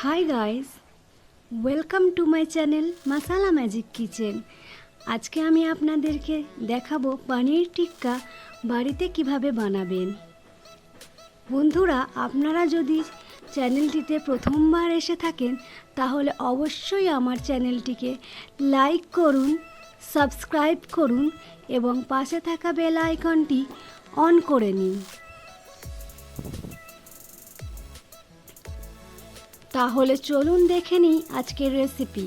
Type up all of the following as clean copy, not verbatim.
Hi guys, welcome to my channel মাসালা magic kitchen. আজকে আমি আপনাদেরকে দেখাবো পানির টিক্কা বাড়িতে কিভাবে বানাবেন। বন্ধুরা, আপনারা যদি চ্যানেলটিতে প্রথমবার এসে থাকেন তাহলে অবশ্যই আমার চ্যানেলটিকে লাইক করুন, সাবস্ক্রাইব করুন এবং পাশে থাকা বেল আইকনটি অন করে নিন। তাহলে চলুন দেখে নিই আজকের রেসিপি।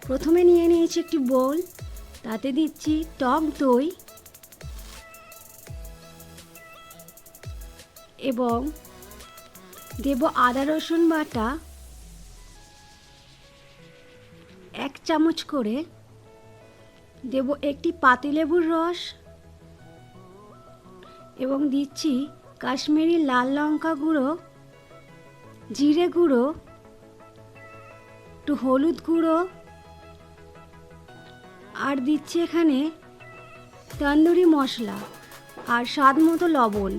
প্রথমে নিয়ে নিয়েছি একটি বোল, তাতে দিচ্ছি টক দই এবং দেব আদা রসুন বাটা 1 চামচ করে, দেব একটি পাতিলেবুর রস এবং দিচ্ছি কাশ্মীরি লাল লঙ্কা গুঁড়ো, জিরে গুঁড়ো, একটু হলুদ গুঁড়ো আর দিচ্ছি এখানে তন্দুরি মশলা আর স্বাদ মতো লবণ।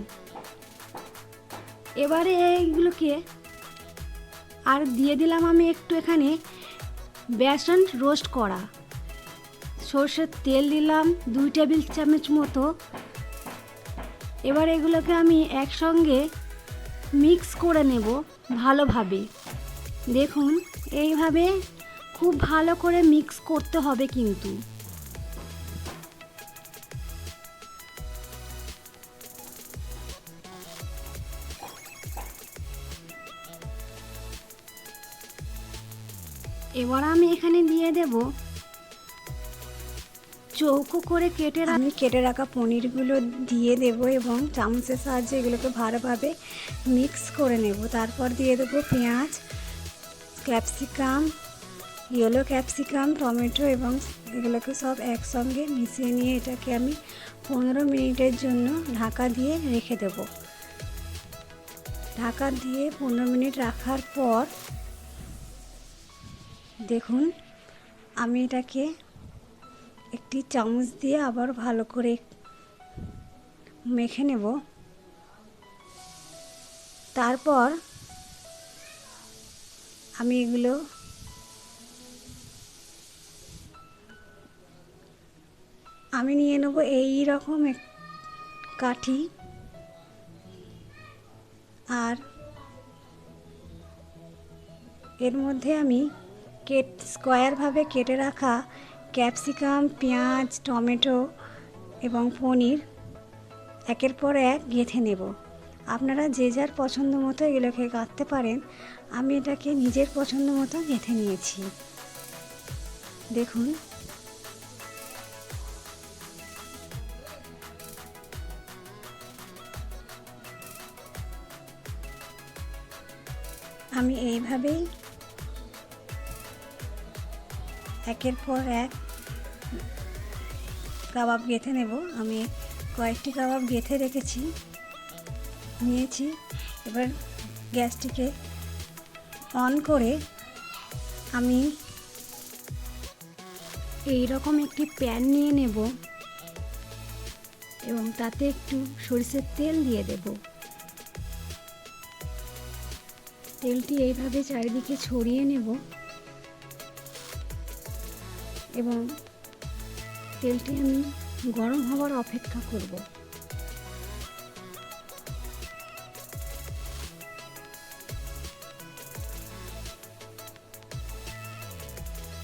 এবারে এইগুলোকে আর দিয়ে দিলাম আমি একটু এখানে বেসন রোস্ট করা, সর্ষের তেল দিলাম 2 টেবিল চামচ মতো। এবার এগুলোকে আমি একসঙ্গে মিক্স করে নেব ভালোভাবে। দেখুন, এইভাবে খুব ভালো করে মিক্স করতে হবে কিন্তু। এবার আমি এখানে দিয়ে দেব চৌকো করে কেটে রাখা পনিরগুলো দিয়ে দেব এবং চামচের সাহায্যে এগুলোকে ভালোভাবে মিক্স করে নেব। তারপর দিয়ে দেবো পেঁয়াজ, ক্যাপসিকাম, ইয়েলো ক্যাপসিকাম, টমেটো এবং এগুলোকে সব একসঙ্গে মিশিয়ে নিয়ে এটাকে আমি 15 মিনিটের জন্য ঢাকা দিয়ে রেখে দেব। ঢাকা দিয়ে 15 মিনিট রাখার পর দেখুন, আমি এটাকে একটি চামচ দিয়ে আবার ভালো করে মেখে নেব। তারপর আমি এগুলো নিয়ে নেব এই রকম এক কাঠি, আর এর মধ্যে আমি স্কোয়ারভাবে কেটে রাখা ক্যাপসিকাম, পেঁয়াজ, টমেটো এবং পনির একের পর এক গেঁথে নেব। আপনারা যে যার পছন্দ মতো এগুলোকে কাটতে পারেন। আমি এটাকে নিজের পছন্দ মতো গেঁথে নিয়েছি। দেখুন, আমি এইভাবেই একের পর এক কাবাব গেঁথে নেব। আমি কয়েকটি কাবাব গেঁথে নিয়েছি। এবার গ্যাসটিকে অন করে আমি এই রকম একটি প্যান নিয়ে নেব এবং তাতে একটু সরিষার তেল দিয়ে দেব। তেলটি এইভাবে চারিদিকে ছড়িয়ে নেব এবং তেলটি আমি গরম হওয়ার অপেক্ষা করব।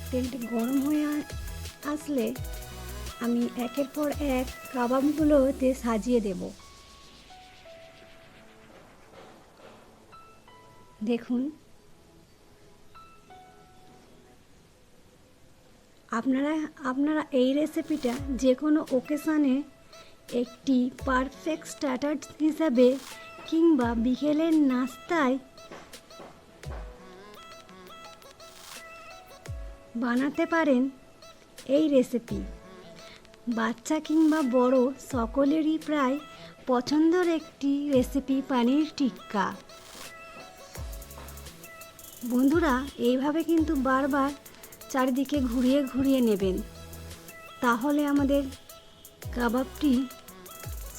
তেলটি গরম হয়ে আসলে আমি একের পর এক কাবাবগুলোতে সাজিয়ে দেব। দেখুন, আপনারা এই রেসিপিটা যে কোনো ওকেশনে একটি পারফেক্ট স্টার্টার হিসাবে কিংবা বিকেলের নাস্তায় বানাতে পারেন। এই রেসিপি বাচ্চা কিংবা বড় সকলেরই প্রায় পছন্দের একটি রেসিপি পানির টিক্কা। বন্ধুরা, এইভাবে কিন্তু বারবার চারিদিকে ঘুরিয়ে নেবেন, তাহলে আমাদের কাবাবটি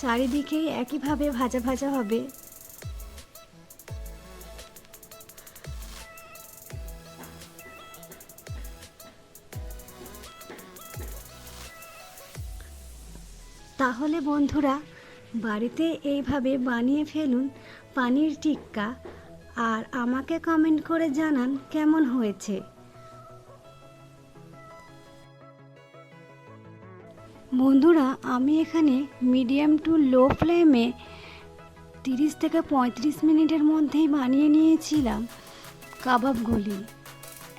চারিদিকেই একইভাবে ভাজা ভাজা হবে। তাহলে বন্ধুরা, বাড়িতে এইভাবে বানিয়ে ফেলুন পানির টিক্কা, আর আমাকে কমেন্ট করে জানান কেমন হয়েছে। বন্ধুরা, আমি এখানে মিডিয়াম টু লো ফ্লেমে 30 থেকে 35 মিনিটের মধ্যেই বানিয়ে নিয়েছিলাম কাবাবগুলি।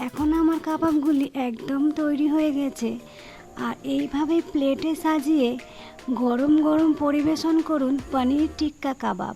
এখন আমার কাবাবগুলি একদম তৈরি হয়ে গেছে। আর এইভাবে প্লেটে সাজিয়ে গরম গরম পরিবেশন করুন পনির টিক্কা কাবাব।